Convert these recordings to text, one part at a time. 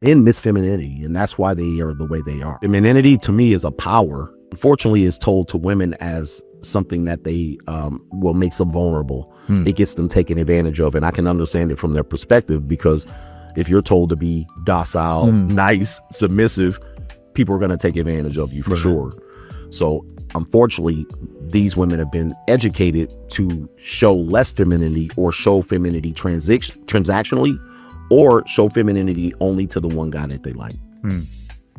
in Miss Femininity, and that's why they are the way they are. Femininity to me is a power. Unfortunately, is told to women as something that they will makes them vulnerable. It gets them taken advantage of, and I can understand it from their perspective, because if you're told to be docile, nice, submissive, people are going to take advantage of you for sure. So unfortunately, these women have been educated to show less femininity, or show femininity transactionally, or show femininity only to the one guy that they like,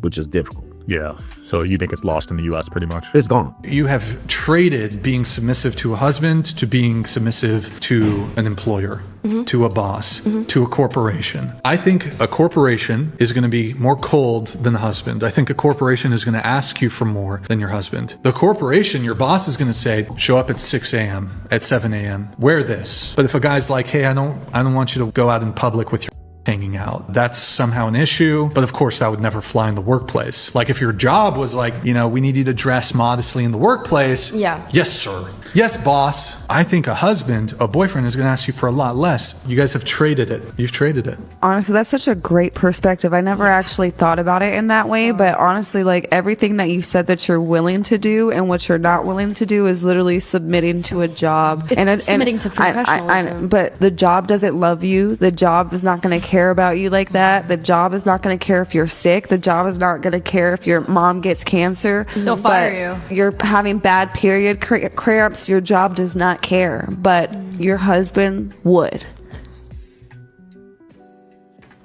which is difficult. Yeah. So you think it's lost in the U.S. pretty much? It's gone. You have traded being submissive to a husband to being submissive to an employer, to a boss, to a corporation. I think a corporation is going to be more cold than the husband. I think a corporation is going to ask you for more than your husband. The corporation, your boss is going to say, show up at 6 a.m., at 7 a.m., wear this. But if a guy's like, hey, I don't want you to go out in public with your hanging out, that's somehow an issue. But of course, that would never fly in the workplace. Like if your job was like, you know, we need you to dress modestly in the workplace. Yeah. Yes, sir. Yes, boss. I think a husband, a boyfriend is going to ask you for a lot less. You guys have traded it. You've traded it. Honestly, that's such a great perspective. I never actually thought about it in that way, but honestly, like everything that you said that you're willing to do and what you're not willing to do is literally submitting to a job. It's submitting to professionalism. But the job doesn't love you. The job is not going to care about you like that. The job is not going to care if you're sick. The job is not going to care if your mom gets cancer. They'll fire you. You're having bad period cramps. Your job does not care, but your husband would.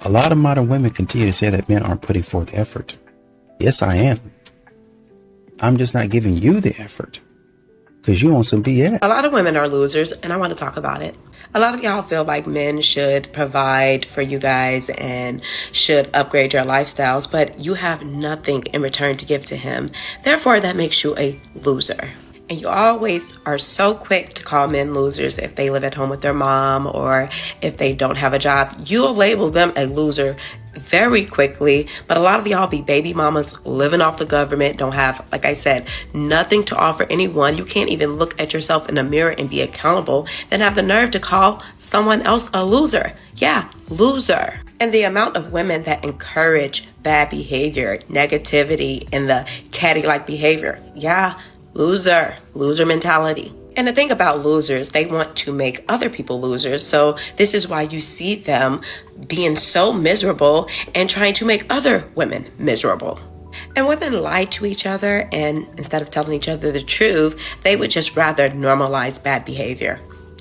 A lot of modern women continue to say that men aren't putting forth effort. Yes, I am. I'm just not giving you the effort because you on some BS. A lot of women are losers, and I want to talk about it. A lot of y'all feel like men should provide for you guys and should upgrade your lifestyles, but you have nothing in return to give to him. Therefore, that makes you a loser. And you always are so quick to call men losers if they live at home with their mom or if they don't have a job. You'll label them a loser very quickly. But a lot of y'all be baby mamas living off the government, don't have, like I said, nothing to offer anyone. You can't even look at yourself in the mirror and be accountable, then have the nerve to call someone else a loser. Yeah, loser. And the amount of women that encourage bad behavior, negativity, and the catty-like behavior. Yeah, loser mentality. And the thing about losers, they want to make other people losers. So this is why you see them being so miserable and trying to make other women miserable. And women lie to each other, and instead of telling each other the truth, they would just rather normalize bad behavior.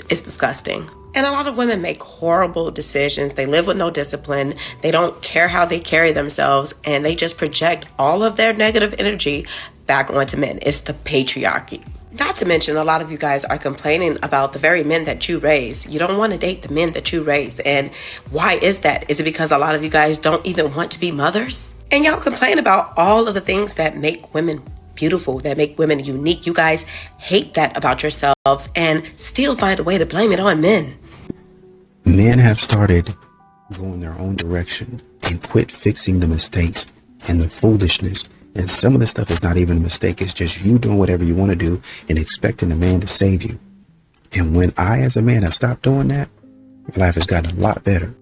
It's disgusting. And a lot of women make horrible decisions. They live with no discipline. They don't care how they carry themselves, and they just project all of their negative energy back onto men. It's the patriarchy. Not to mention, a lot of you guys are complaining about the very men that you raise. You don't want to date the men that you raise. And why is that? Is it because a lot of you guys don't even want to be mothers? And y'all complain about all of the things that make women beautiful, that make women unique. You guys hate that about yourselves and still find a way to blame it on men. Men have started going their own direction and quit fixing the mistakes and the foolishness. And some of the stuff is not even a mistake. It's just you doing whatever you want to do and expecting a man to save you. And when I, as a man, have stopped doing that, my life has gotten a lot better.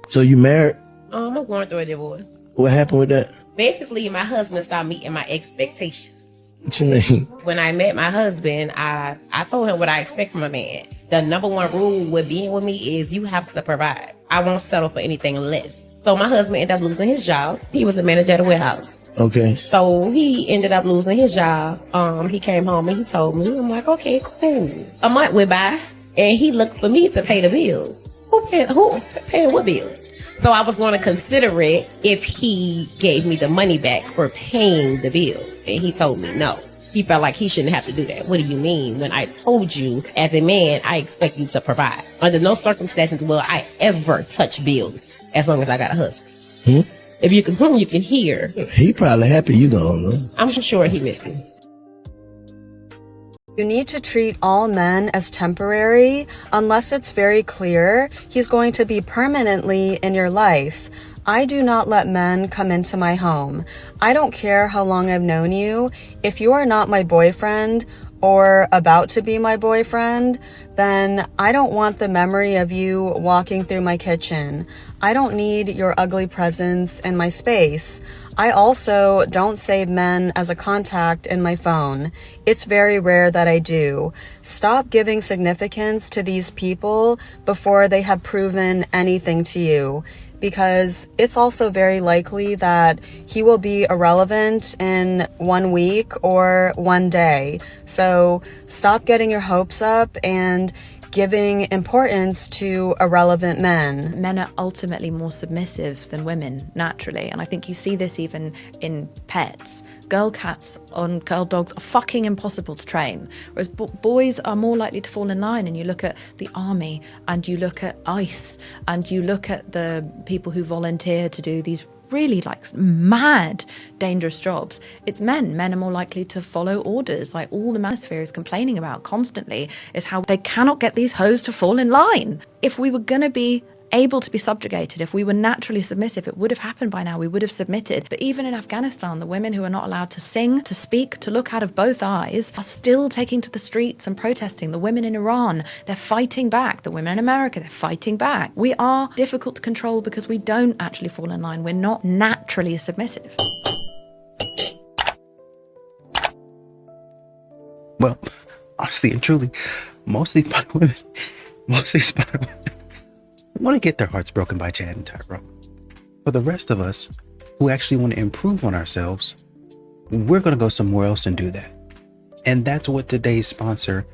So you married? I'm going through a divorce. What happened with that? Basically, my husband stopped meeting my expectations. What you mean? When I met my husband, I told him what I expect from a man. The number one rule with being with me is you have to provide. I won't settle for anything less. So my husband ended up losing his job. He was the manager at a warehouse. Okay. So he ended up losing his job. He came home and he told me, I'm like, okay, cool. A month went by and he looked for me to pay the bills. Who paying what bill? So I was going to consider it if he gave me the money back for paying the bill. And he told me no. He felt like he shouldn't have to do that. What do you mean? When I told you, as a man, I expect you to provide. Under no circumstances will I ever touch bills as long as I got a husband. If you can hear. He probably happy you don't know. I'm sure he missed me. You need to treat all men as temporary unless it's very clear he's going to be permanently in your life. I do not let men come into my home. I don't care how long I've known you. If you are not my boyfriend or about to be my boyfriend, then I don't want the memory of you walking through my kitchen. I don't need your ugly presence in my space. I also don't save men as a contact in my phone. It's very rare that I do. Stop giving significance to these people before they have proven anything to you, because it's also very likely that he will be irrelevant in 1 week or 1 day. So stop getting your hopes up and giving importance to irrelevant men. Men are ultimately more submissive than women, naturally. And I think you see this even in pets. Girl cats and girl dogs are fucking impossible to train. Whereas boys are more likely to fall in line. And you look at the army, and you look at ICE, and you look at the people who volunteer to do these really like mad, dangerous jobs. It's men. Men are more likely to follow orders. Like all the manosphere is complaining about constantly is how they cannot get these hoes to fall in line. If we were going to be able to be subjugated, if we were naturally submissive, it would have happened by now. We would have submitted. But even in Afghanistan, the women who are not allowed to sing, to speak, to look out of both eyes are still taking to the streets and protesting. The women in Iran, they're fighting back. The women in America, they're fighting back. We are difficult to control because we don't actually fall in line. We're not naturally submissive. Well, honestly and truly, most of these women want to get their hearts broken by Chad and Tyrone. For the rest of us who actually want to improve on ourselves, we're going to go somewhere else and do that. And that's what today's sponsor,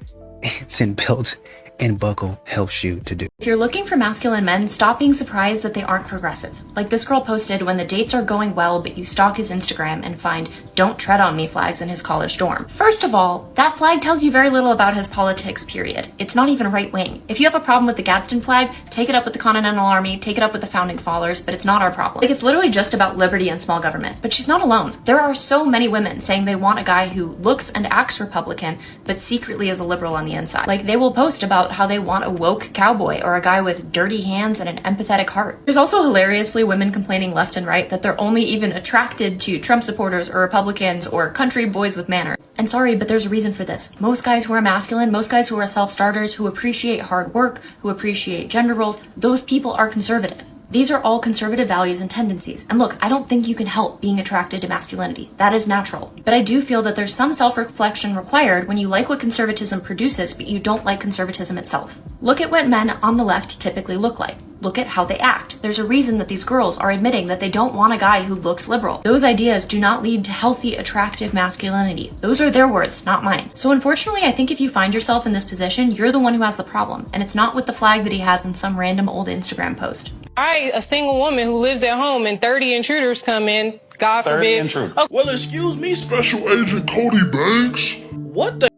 Anson Belt and Buckle, helps you to do. If you're looking for masculine men, stop being surprised that they aren't progressive. Like this girl posted when the dates are going well, but you stalk his Instagram and find "Don't tread on me" flags in his college dorm. First of all, that flag tells you very little about his politics, period. It's not even right wing. If you have a problem with the Gadsden flag, take it up with the Continental Army, take it up with the Founding Fathers, but it's not our problem. Like, it's literally just about liberty and small government. But she's not alone. There are so many women saying they want a guy who looks and acts Republican, but secretly is a liberal on the inside. Like, they will post about how they want a woke cowboy or a guy with dirty hands and an empathetic heart. There's also hilariously women complaining left and right that they're only even attracted to Trump supporters or Republicans or country boys with manners. And sorry, but there's a reason for this. Most guys who are masculine, most guys who are self-starters, who appreciate hard work, who appreciate gender roles, those people are conservative. These are all conservative values and tendencies. And look, I don't think you can help being attracted to masculinity. That is natural. But I do feel that there's some self-reflection required when you like what conservatism produces, but you don't like conservatism itself. Look at what men on the left typically look like. Look at how they act. There's a reason that these girls are admitting that they don't want a guy who looks liberal. Those ideas do not lead to healthy, attractive masculinity. Those are their words, not mine. So unfortunately, I think if you find yourself in this position, you're the one who has the problem. And it's not with the flag that he has in some random old Instagram post. I, a single woman who lives at home and 30 intruders come in, God forbid. Okay. Well, excuse me, Special Agent Cody Banks. What the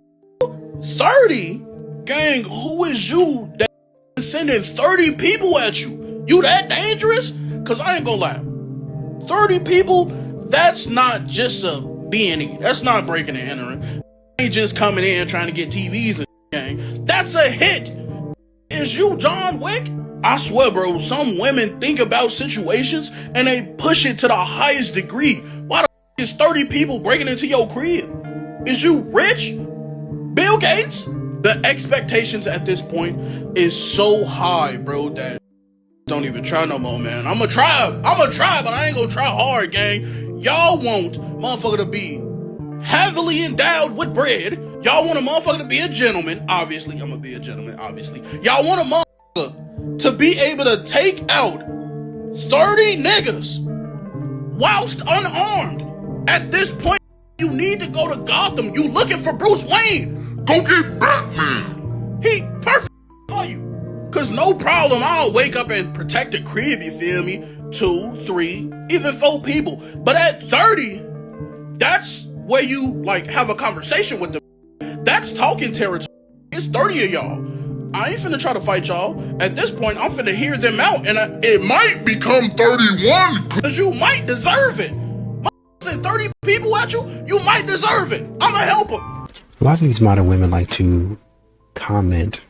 30? Gang, who is you that sending 30 people at you? You that dangerous? Cause I ain't gonna lie. 30 people, that's not just a B&E. That's not breaking and entering. Ain't just coming in trying to get TVs and gang. That's a hit. Is you John Wick? I swear, bro, some women think about situations and they push it to the highest degree. Why the is 30 people breaking into your crib? Is you rich? Bill Gates? The expectations at this point is so high, bro, that don't even try no more, man. I'ma try, but I ain't gonna try hard, gang. Y'all want motherfucker to be heavily endowed with bread. Y'all want a motherfucker to be a gentleman. Obviously, I'm gonna be a gentleman, obviously. Y'all want a motherfucker to be able to take out 30 niggas whilst unarmed. At this point, you need to go to Gotham. You looking for Bruce Wayne. Go get Batman. He perfect for you. Cause no problem, I'll wake up and protect the crib, you feel me? 2, 3, even 4 people. But at 30, that's where you like have a conversation with them. That's talking territory. It's 30 of y'all. I ain't finna try to fight y'all. At this point, I'm finna hear them out, and it might become 31. Cause you might deserve it. Send 30 people at you, you might deserve it. I'ma help them. A lot of these modern women like to comment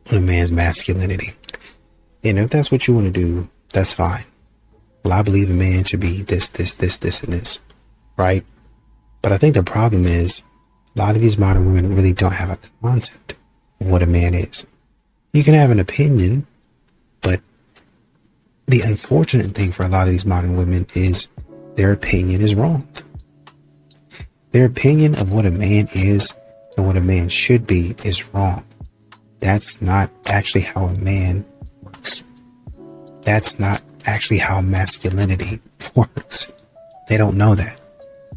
on a man's masculinity. And if that's what you want to do, that's fine. Well, I believe a man should be this, and this, right? But I think the problem is A lot of these modern women really don't have a concept of what a man is. You can have an opinion, but the unfortunate thing for a lot of these modern women is their opinion is wrong. Their opinion of what a man is and what a man should be is wrong. That's not actually how a man works. That's not actually how masculinity works. They don't know that.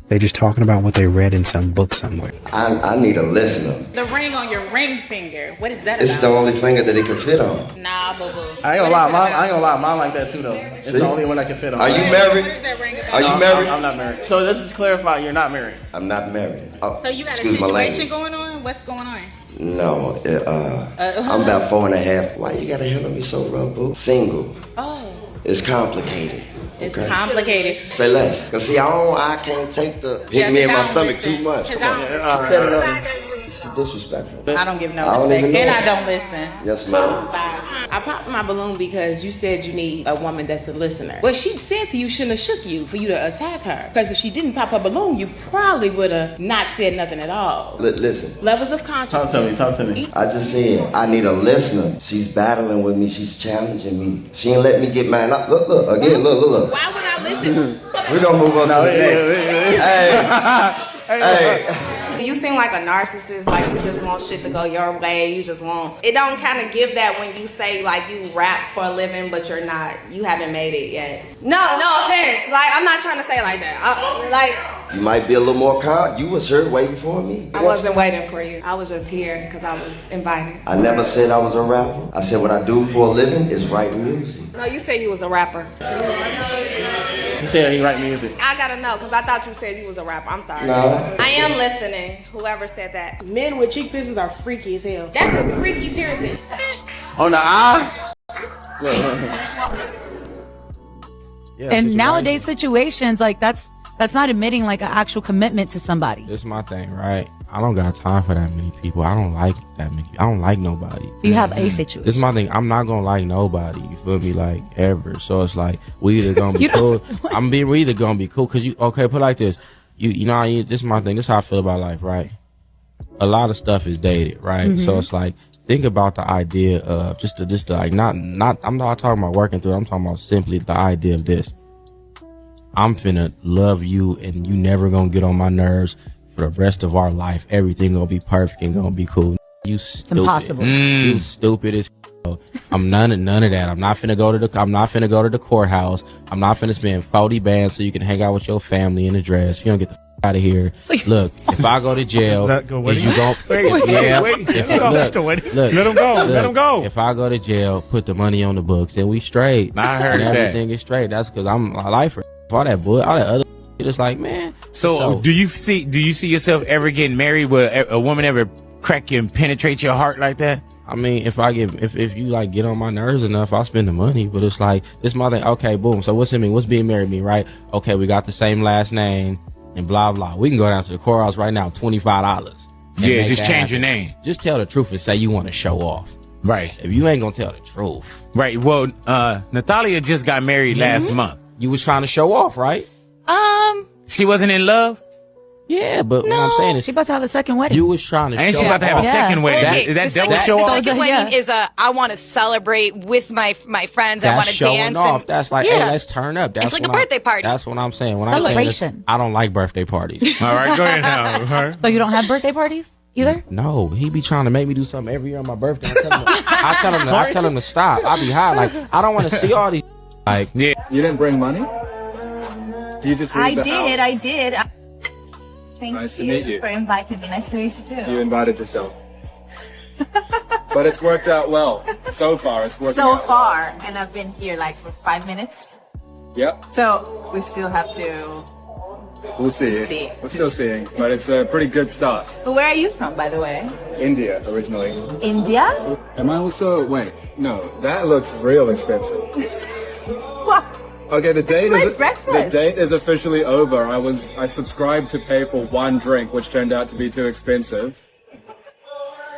They're just talking about what they read in some book somewhere. I need a listener. The ring on your ring finger. What is that It's about? the only finger that it can fit on. Nah, boo boo. I ain't gonna lie, mine like that too though. It's See? the only one I can fit on. Are you married? Are you married? I'm not married. So let's just clarify, you're not married. I'm not married. Oh, So you got a excuse my situation language. going on? What's going on? No, I'm about 4.5. Why you gotta handle me so rough, boo? Single. Oh, It's complicated. it's okay? complicated. Say less. Cause see, I can't take the hit me in my stomach too much. Come on. Set it up. It's disrespectful. I don't give no I don't respect. even know. And I don't listen. Yes, ma'am. I popped my balloon because you said you need a woman that's a listener. What she said to you shouldn't have shook you for you to attack her. Because if she didn't pop her balloon, you probably would have not said nothing at all. Listen. Levels of consciousness. Talk to me. I just said I need a listener. She's battling with me. She's challenging me. She ain't let me get mine. Look again. Look. Why would I listen? We're gonna move on to the next. Hey. You seem like a narcissist, like you just want shit to go your way. You just want, it don't kind of give that when you say like you rap for a living, but you're not, you haven't made it yet. No offense. Like, I'm not trying to say it like that. You might be a little more calm. You was here way before me. I wasn't waiting for you. I was just here because I was invited. I never said I was a rapper. I said what I do for a living is write music. No, you said you was a rapper. He said he write music. I gotta know because I thought you said you was a rapper. I'm sorry. No. I am listening. Whoever said that. Men with cheek piercings are freaky as hell. That's a freaky piercing. On the eye? Yeah, and nowadays situations like that's not admitting like an actual commitment to somebody. This is my thing, right? I don't got time for that many people. I don't like that many. I don't like nobody. So you have a situation. This is my thing. I'm not gonna like nobody. You feel me? Like ever. So it's like we either gonna be cool. We either gonna be cool because you put it like this. You know this is my thing. This is how I feel about life, right? A lot of stuff is dated, right? Mm-hmm. So it's like think about the idea of just to like not. I'm not talking about working through it. I'm talking about simply the idea of this. I'm finna love you and you never gonna get on my nerves for the rest of our life. Everything gonna be perfect and gonna be cool. You stupid. It's impossible. You stupid as I'm none of that. I'm not finna go to the courthouse. I'm not finna spend 40 bands so you can hang out with your family in a dress. If you don't get the out of here. Look, if I go to jail, Let him go. If I go to jail, put the money on the books and we straight. I heard and that. everything is straight. That's because I'm a lifer. All that other it's like, man. So do you see yourself ever getting married where a woman ever crack you and penetrate your heart like that? I mean, if you like get on my nerves enough, I'll spend the money. But it's like this my thing. Okay, boom. So what's it mean? What's being married mean, right? Okay, we got the same last name and blah blah. We can go down to the courthouse right now, $25. Yeah, just change your name. Just tell the truth and say you want to show off. Right. If you ain't gonna tell the truth. Right. Well, Natalia just got married last month. You was trying to show off, right? She wasn't in love? Yeah, but what I'm saying is she about to have a second wedding. You was trying to Ain't show she about to have a second wedding? That double show the off? second wedding is I want to celebrate with my friends. I That's want to showing dance. off. That's like, hey, let's turn up. That's It's like a what birthday party. That's what I'm saying. When Celebration. I'm saying this, I don't like birthday parties. All right, go ahead now. So you don't have birthday parties either? No, he be trying to make me do something every year on my birthday. I tell him to stop. I be high. Like, I don't want to see all these. Like, yeah. You didn't bring money? Do you just leave the house? I did. Thank Nice to meet you. for inviting me. Nice to meet you too. You invited yourself. But it's worked out well. So far, it's working So out. far, and I've been here like for 5 minutes. Yep, So we still have to. we'll see. See. We're still seeing, but it's a pretty good start. But where are you from, by the way? India, originally. India? Am I also... Wait, no, that looks real expensive. What? Okay, the date My is breakfast. the date is officially over. I subscribed to pay for one drink, which turned out to be too expensive.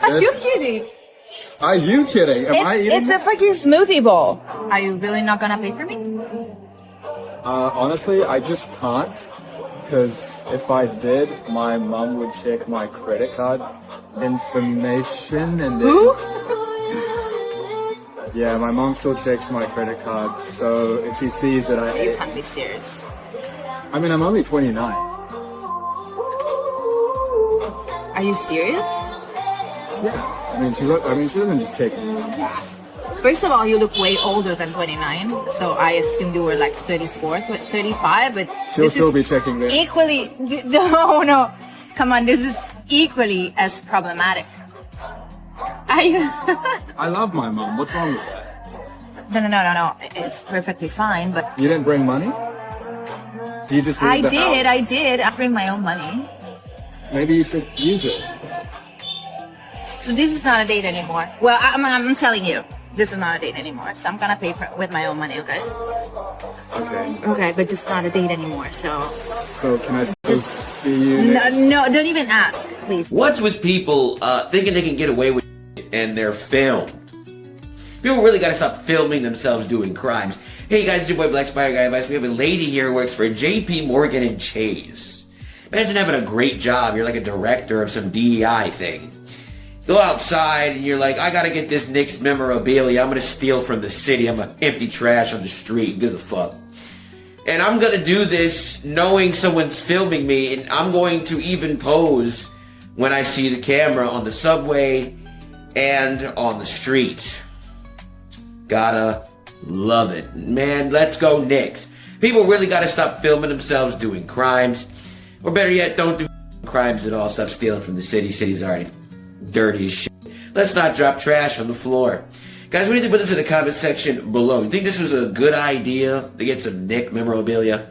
Are you kidding? Are you kidding? Am I eating? It's a freaking smoothie bowl. Are you really not gonna pay for me? Honestly, I just can't. Because if I did, my mom would check my credit card information and then... Who? Yeah, my mom still checks my credit card, so if she sees that You can't be serious. I mean, I'm only 29. Are you serious? Yeah. I mean, she doesn't just check me. First of all, you look way older than 29, so I assumed you were like 34, 35, but She'll still be checking this. equally, no, come on, this is equally as problematic. I love my mom. What's wrong with that? No, it's perfectly fine, but You didn't bring money? Do you just leave the house? I did. I bring my own money. Maybe you should use it. So this is not a date anymore. Well, I'm telling you, this is not a date anymore. So I'm gonna pay for it with my own money, okay? Okay. Okay, but this is not a date anymore, so... So can I still see you next? No, don't even ask, please. What's with people thinking they can get away with and they're filmed? People really gotta stop filming themselves doing crimes. Hey guys, it's your boy Black Spider Guy Advice. We have a lady here who works for JP Morgan and Chase. Imagine having a great job. You're like a director of some DEI thing. Go outside and you're like, I gotta get this Knicks memorabilia. I'm gonna steal from the city. I'm gonna empty trash on the street. Who gives a fuck? And I'm gonna do this knowing someone's filming me, and I'm going to even pose when I see the camera on the subway and on the street. Gotta love it. Man, let's go Knicks. People really gotta stop filming themselves doing crimes. Or better yet, don't do crimes at all. Stop stealing from the city. City's already dirty as shit. Let's not drop trash on the floor. Guys, what do you think about this in the comment section below? You think this was a good idea to get some Knick memorabilia?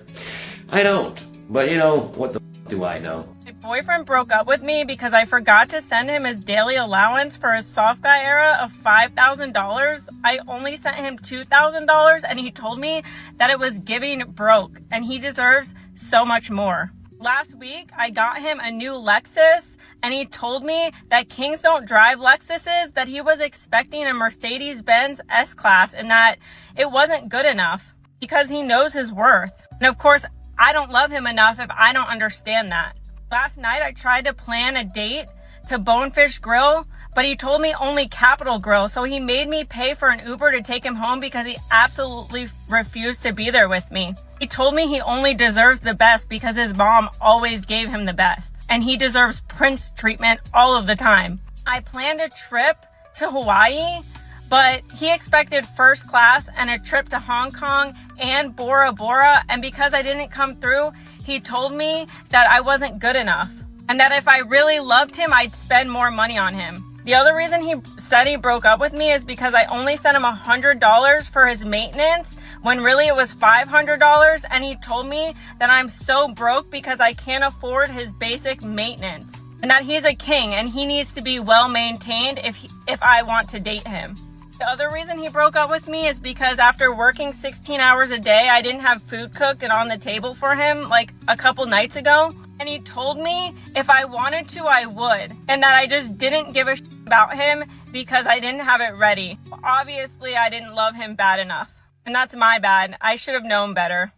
I don't. But you know, what the f do I know? My boyfriend broke up with me because I forgot to send him his daily allowance for his soft guy era of $5,000. I only sent him $2,000 and he told me that it was giving broke and he deserves so much more. Last week, I got him a new Lexus, and he told me that kings don't drive Lexuses, that he was expecting a Mercedes-Benz S-Class, and that it wasn't good enough because he knows his worth. And of course, I don't love him enough if I don't understand that. Last night, I tried to plan a date to Bonefish Grill, but he told me only Capital Grill, so he made me pay for an Uber to take him home because he absolutely refused to be there with me. He told me he only deserves the best because his mom always gave him the best, and he deserves Prince treatment all of the time. I planned a trip to Hawaii, but he expected first class and a trip to Hong Kong and Bora Bora, and because I didn't come through, he told me that I wasn't good enough, and that if I really loved him, I'd spend more money on him. The other reason he said he broke up with me is because I only sent him $100 for his maintenance when really it was $500, and he told me that I'm so broke because I can't afford his basic maintenance, and that he's a king and he needs to be well maintained if I want to date him. The other reason he broke up with me is because after working 16 hours a day, I didn't have food cooked and on the table for him like a couple nights ago. And he told me if I wanted to, I would. And that I just didn't give a shit about him because I didn't have it ready. Obviously, I didn't love him bad enough. And that's my bad. I should have known better.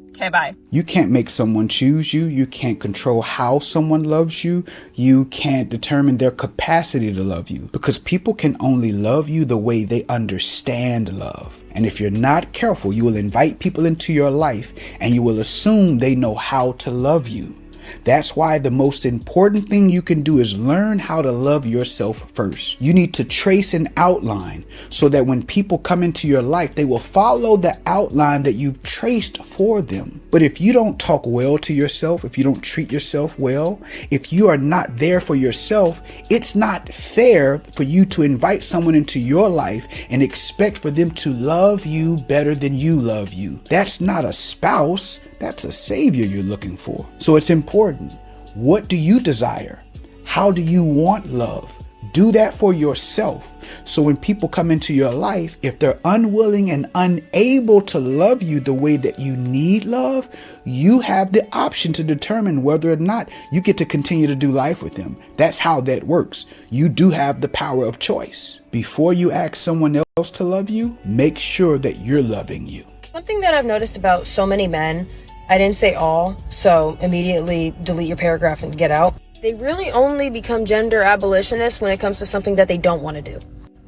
Okay, bye. You can't make someone choose you. You can't control how someone loves you. You can't determine their capacity to love you, because people can only love you the way they understand love. And if you're not careful, you will invite people into your life and you will assume they know how to love you. That's why the most important thing you can do is learn how to love yourself first. You need to trace an outline so that when people come into your life, they will follow the outline that you've traced for them. But if you don't talk well to yourself, if you don't treat yourself well, if you are not there for yourself, it's not fair for you to invite someone into your life and expect for them to love you better than you love you. That's not a spouse. That's a savior you're looking for. So it's important. What do you desire? How do you want love? Do that for yourself. So when people come into your life, if they're unwilling and unable to love you the way that you need love, you have the option to determine whether or not you get to continue to do life with them. That's how that works. You do have the power of choice. Before you ask someone else to love you, make sure that you're loving you. Something that I've noticed about so many men, I didn't say all, so immediately delete your paragraph and get out. They really only become gender abolitionists when it comes to something that they don't want to do.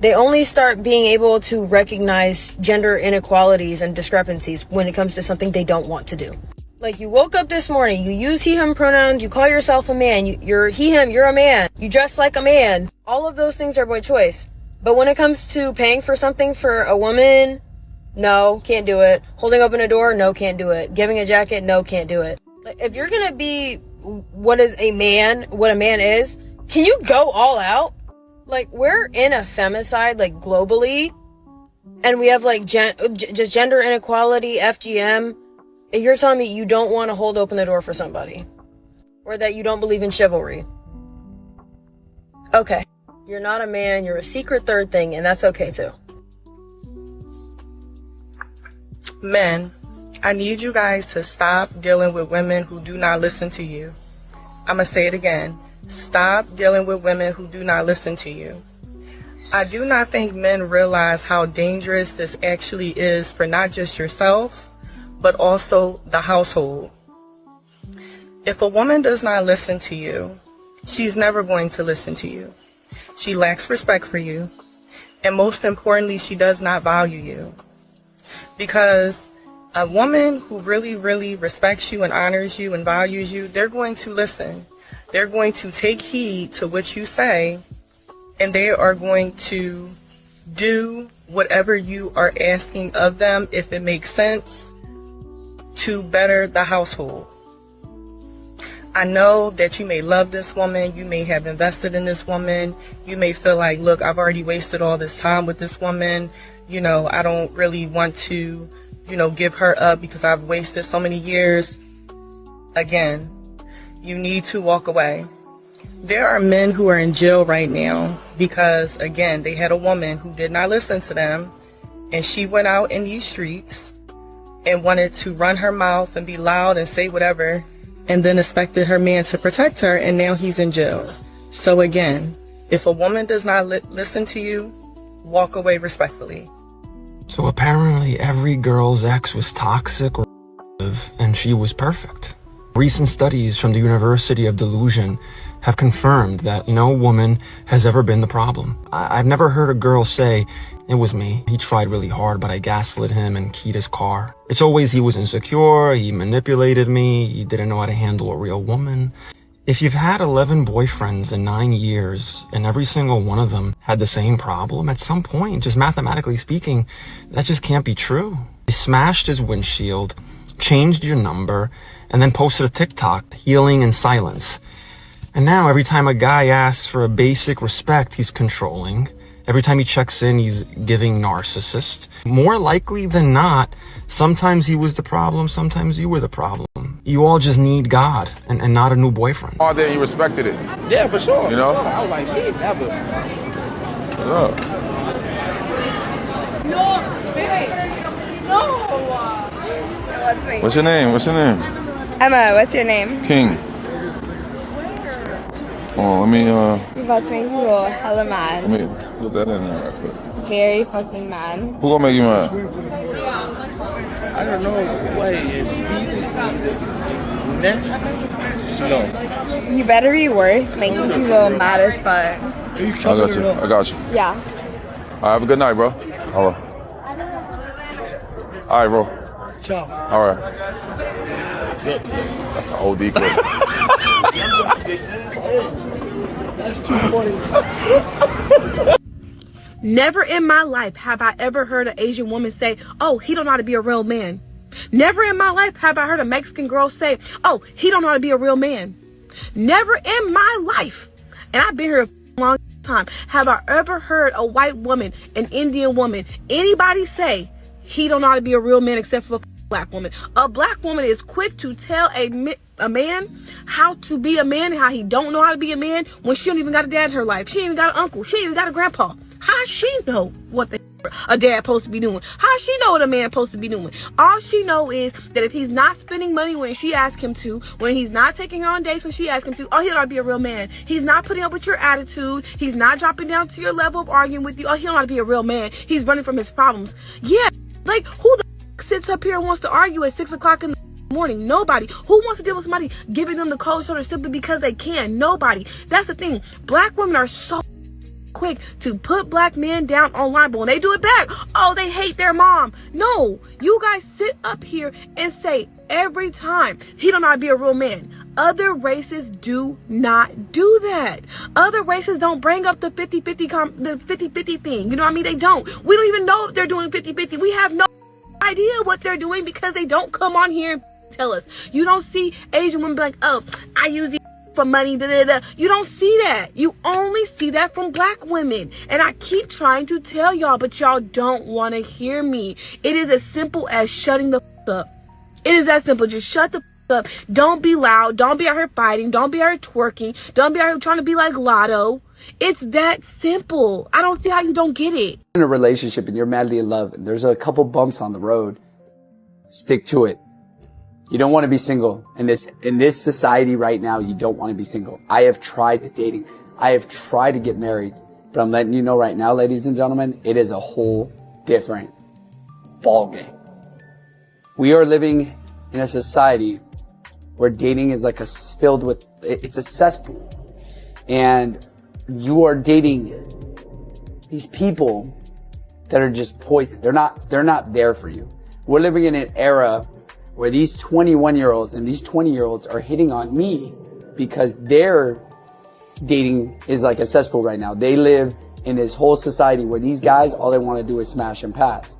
They only start being able to recognize gender inequalities and discrepancies when it comes to something they don't want to do. Like, you woke up this morning, you use he, him pronouns, you call yourself a man, you're he, him, you're a man, you dress like a man. All of those things are by choice. But when it comes to paying for something for a woman, no, can't do it. Holding open a door, no, can't do it. Giving a jacket, no, can't do it. Like, if you're gonna be what a man is, can you go all out? Like, we're in a femicide, like, globally, and we have, like, just gender inequality, FGM, and you're telling me you don't want to hold open the door for somebody, or that you don't believe in chivalry. Okay, you're not a man, you're a secret third thing, and that's okay too. Men, I need you guys to stop dealing with women who do not listen to you. I'm gonna say it again. Stop dealing with women who do not listen to you. I do not think men realize how dangerous this actually is for not just yourself, but also the household. If a woman does not listen to you, she's never going to listen to you. She lacks respect for you, and most importantly, she does not value you. Because a woman who really, really respects you and honors you and values you, they're going to listen. They're going to take heed to what you say, and they are going to do whatever you are asking of them, if it makes sense, to better the household. I know that you may love this woman, you may have invested in this woman, you may feel like, look, I've already wasted all this time with this woman, you know, I don't really want to, you know, give her up because I've wasted so many years. Again, you need to walk away. There are men who are in jail right now because, again, they had a woman who did not listen to them, and she went out in these streets and wanted to run her mouth and be loud and say whatever, and then expected her man to protect her, and now he's in jail. So again, if a woman does not listen to you, walk away respectfully. So apparently every girl's ex was toxic or and she was perfect. Recent studies from the University of Delusion have confirmed that no woman has ever been the problem. I've never heard a girl say, it was me. He tried really hard, but I gaslit him and keyed his car. It's always he was insecure, he manipulated me, he didn't know how to handle a real woman. If you've had 11 boyfriends in 9 years and every single one of them had the same problem, at some point, just mathematically speaking, that just can't be true. You smashed his windshield, changed your number, and then posted a TikTok, healing in silence. And now every time a guy asks for a basic respect, he's controlling. Every time he checks in, he's giving narcissist. More likely than not, sometimes he was the problem, sometimes you were the problem. You all just need God and not a new boyfriend. All day you respected it. Yeah, for sure. You know? I was like, me, never. What's up? What's your name? What's your name? Emma, what's your name? King. Oh, let me, You're about to make me roll hella mad. let me put that in there right quick. Very fucking mad. Who gonna make you mad? I don't know. Wait, it's next? No. You better be worth making people mad as fuck. I got you. I got you. Yeah. All right, have a good night, bro. All right. All right, bro. Ciao. All right. That's an OD clip. That's too funny. Never in my life have I ever heard an Asian woman say, oh, he don't know how to be a real man. Never in my life have I heard a Mexican girl say, oh, he don't know how to be a real man. Never in my life, and I've been here a long time, have I ever heard a white woman, an Indian woman, anybody say, he don't know how to be a real man except for a black woman. A black woman is quick to tell a man how to be a man and how he don't know how to be a man when she don't even got a dad in her life. She ain't even got an uncle. She ain't even got a grandpa. How she know what a dad supposed to be doing? How she know what a man supposed to be doing? All she know is that if he's not spending money when she asks him to, when he's not taking her on dates when she asks him to, oh, he don't know how to be a real man. He's not putting up with your attitude. He's not dropping down to your level of arguing with you. Oh, he don't know how to be a real man. He's running from his problems. Yeah, like who the sits up here and wants to argue at 6 o'clock in the morning. Nobody. Who wants to deal with somebody giving them the cold shoulder simply because they can? Nobody. That's the thing. Black women are so quick to put black men down online, but when they do it back, oh, they hate their mom. No, you guys sit up here and say every time he don't know how to be a real man. Other races do not do that. Other races don't bring up the 50-50 thing. You know what I mean? They don't. We don't even know if they're doing 50-50. We have no idea what they're doing because they don't come on here and tell us. You don't see Asian women be like, oh, I use these for money, da, da, da. You don't see that. You only see that from black women. And I keep trying to tell y'all, but y'all don't want to hear me. It is as simple as shutting the up. It is that simple. Just shut the up. Don't be loud. Don't be out here fighting. Don't be out here twerking. Don't be out here trying to be like Lotto. It's that simple. I don't see how you don't get it. In a relationship and you're madly in love and there's a couple bumps on the road, stick to it. You don't want to be single. In this society right now, you don't want to be single. I have tried dating. I have tried to get married. But I'm letting you know right now, ladies and gentlemen, it is a whole different ballgame. We are living in a society where dating is like it's a cesspool. And you are dating these people that are just poison. They're not there for you. We're living in an era where these 21-year-olds and these 20-year-olds are hitting on me because their dating is like a cesspool right now. They live in this whole society where these guys, all they want to do is smash and pass.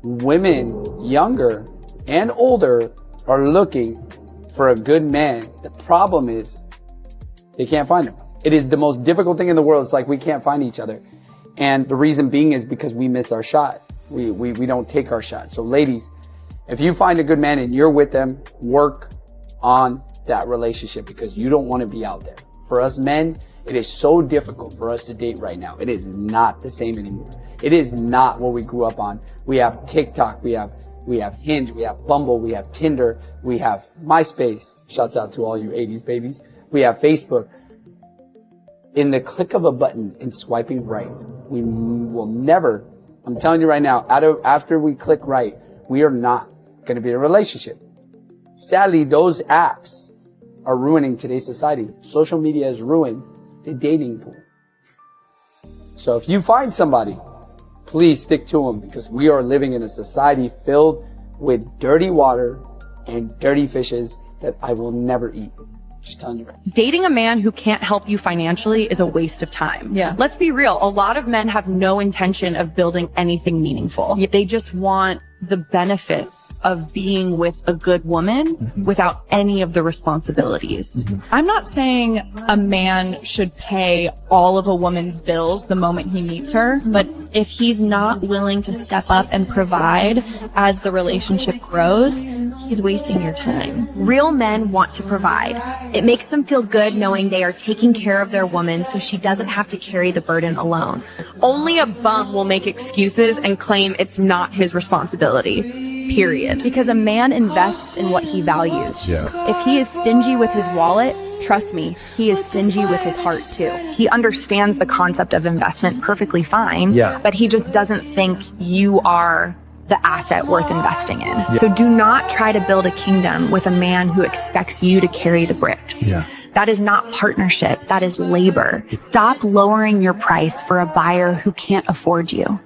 Women, younger and older, are looking for a good man. The problem is they can't find him. It is the most difficult thing in the world. It's like we can't find each other. And the reason being is because we miss our shot. We don't take our shot. So ladies, if you find a good man and you're with them, work on that relationship because you don't want to be out there. For us men, it is so difficult for us to date right now. It is not the same anymore. It is not what we grew up on. We have TikTok, we have Hinge, we have Bumble, we have Tinder, we have MySpace. Shouts out to all you 80s babies. We have Facebook. In the click of a button and swiping right, we will never, I'm telling you right now, after we click right, we are not going to be in a relationship. Sadly, those apps are ruining today's society. Social media has ruined the dating pool. So if you find somebody, please stick to them because we are living in a society filled with dirty water and dirty fishes that I will never eat. Just telling you right. Dating a man who can't help you financially is a waste of time. Yeah. Let's be real. A lot of men have no intention of building anything meaningful. They just want the benefits of being with a good woman without any of the responsibilities. I'm not saying a man should pay all of a woman's bills the moment he meets her, but if he's not willing to step up and provide as the relationship grows, he's wasting your time. Real men want to provide. It makes them feel good knowing they are taking care of their woman so she doesn't have to carry the burden alone. Only a bum will make excuses and claim it's not his responsibility. Period. Because a man invests in what he values. If he is stingy with his wallet, trust me, he is stingy with his heart too. He understands the concept of investment perfectly fine, but he just doesn't think you are the asset worth investing in. So do not try to build a kingdom with a man who expects you to carry the bricks. That is not partnership, that is labor. Stop lowering your price for a buyer who can't afford you.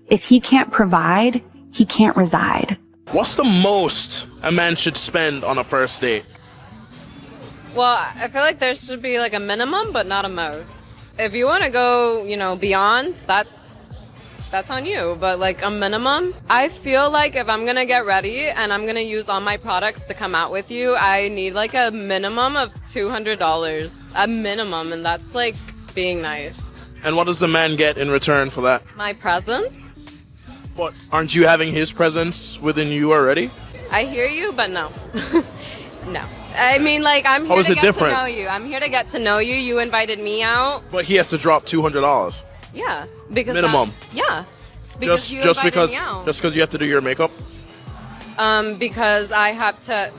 If he can't provide, he can't reside. What's the most a man should spend on a first date? Well, I feel like there should be like a minimum, but not a most. If you want to go, beyond, that's on you. But like a minimum, I feel like if I'm going to get ready and I'm going to use all my products to come out with you, I need like a minimum of $200. A minimum, and that's like being nice. And what does the man get in return for that? My presence. But aren't you having his presence within you already? I hear you, but no. No. I mean, like, I'm here to get to know you. I'm here to get to know you. You invited me out. But he has to drop $200. Yeah. Because minimum. Yeah. Because you invited me out. Just because you have to do your makeup? Because I have to...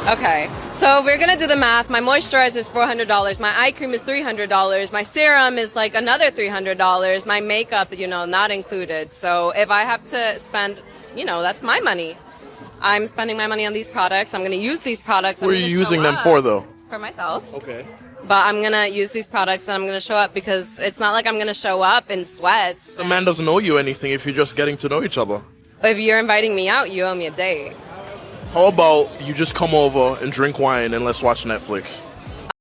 Okay, so we're gonna do the math. My moisturizer is $400. My eye cream is $300. My serum is like another $300. My makeup, not included. So if I have to spend, that's my money. I'm spending my money on these products. I'm gonna use these products. What are you using them for, though? For myself. Okay. But I'm gonna use these products and I'm gonna show up because it's not like I'm gonna show up in sweats. The man doesn't owe you anything if you're just getting to know each other. If you're inviting me out, you owe me a date. How about you just come over and drink wine and let's watch Netflix?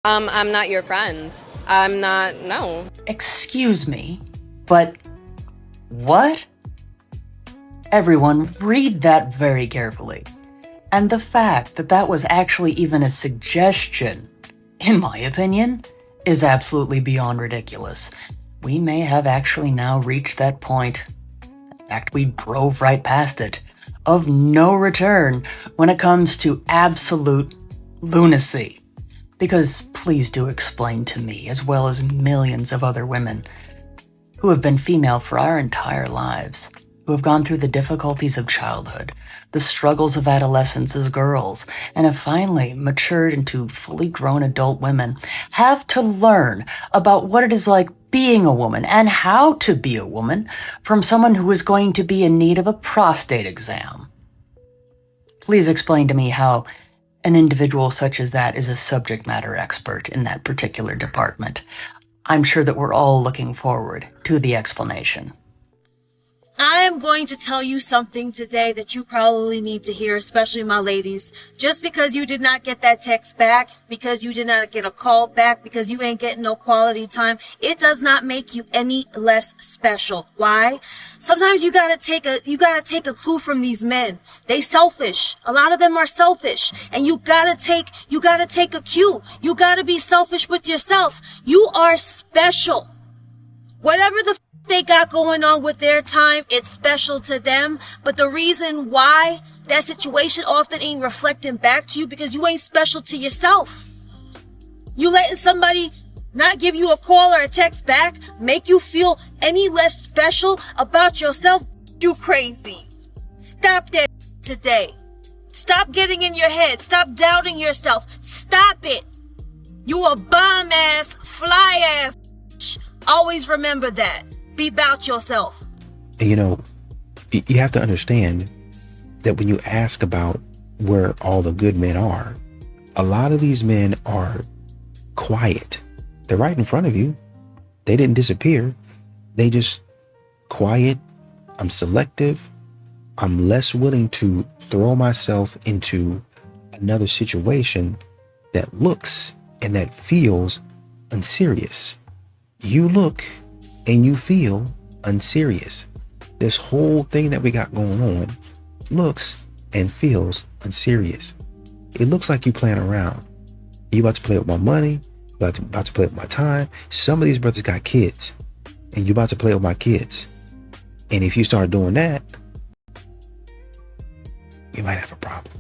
I'm not your friend. I'm not, no. Excuse me, but what? Everyone, read that very carefully. And the fact that that was actually even a suggestion, in my opinion, is absolutely beyond ridiculous. We may have actually now reached that point. In fact, we drove right past it. Of no return when it comes to absolute lunacy. Because please do explain to me, as well as millions of other women who have been female for our entire lives, who have gone through the difficulties of childhood, the struggles of adolescence as girls, and have finally matured into fully grown adult women, have to learn about what it is like being a woman and how to be a woman from someone who is going to be in need of a prostate exam. Please explain to me how an individual such as that is a subject matter expert in that particular department. I'm sure that we're all looking forward to the explanation. I am going to tell you something today that you probably need to hear, especially my ladies. Just because you did not get that text back, because you did not get a call back, because you ain't getting no quality time, it does not make you any less special. Why? Sometimes you gotta take a clue from these men. They selfish. A lot of them are selfish. And you gotta take a cue. You gotta be selfish with yourself. You are special. Whatever the they got going on with their time, it's special to them. But the reason why that situation often ain't reflecting back to you because you ain't special to yourself. You letting somebody not give you a call or a text back make you feel any less special about yourself? You crazy. Stop that today. Stop getting in your head. Stop doubting yourself. Stop it. You a bomb ass, fly ass. Always remember that. Be about yourself. And you have to understand that when you ask about where all the good men are, a lot of these men are quiet. They're right in front of you. They didn't disappear. They just quiet. I'm selective. I'm less willing to throw myself into another situation that looks and that feels unserious. You look and you feel unserious. This whole thing that we got going on looks and feels unserious. It looks like you playing around. You about to play with my money, about to play with my time. Some of these brothers got kids, and you about to play with my kids. And if you start doing that, you might have a problem.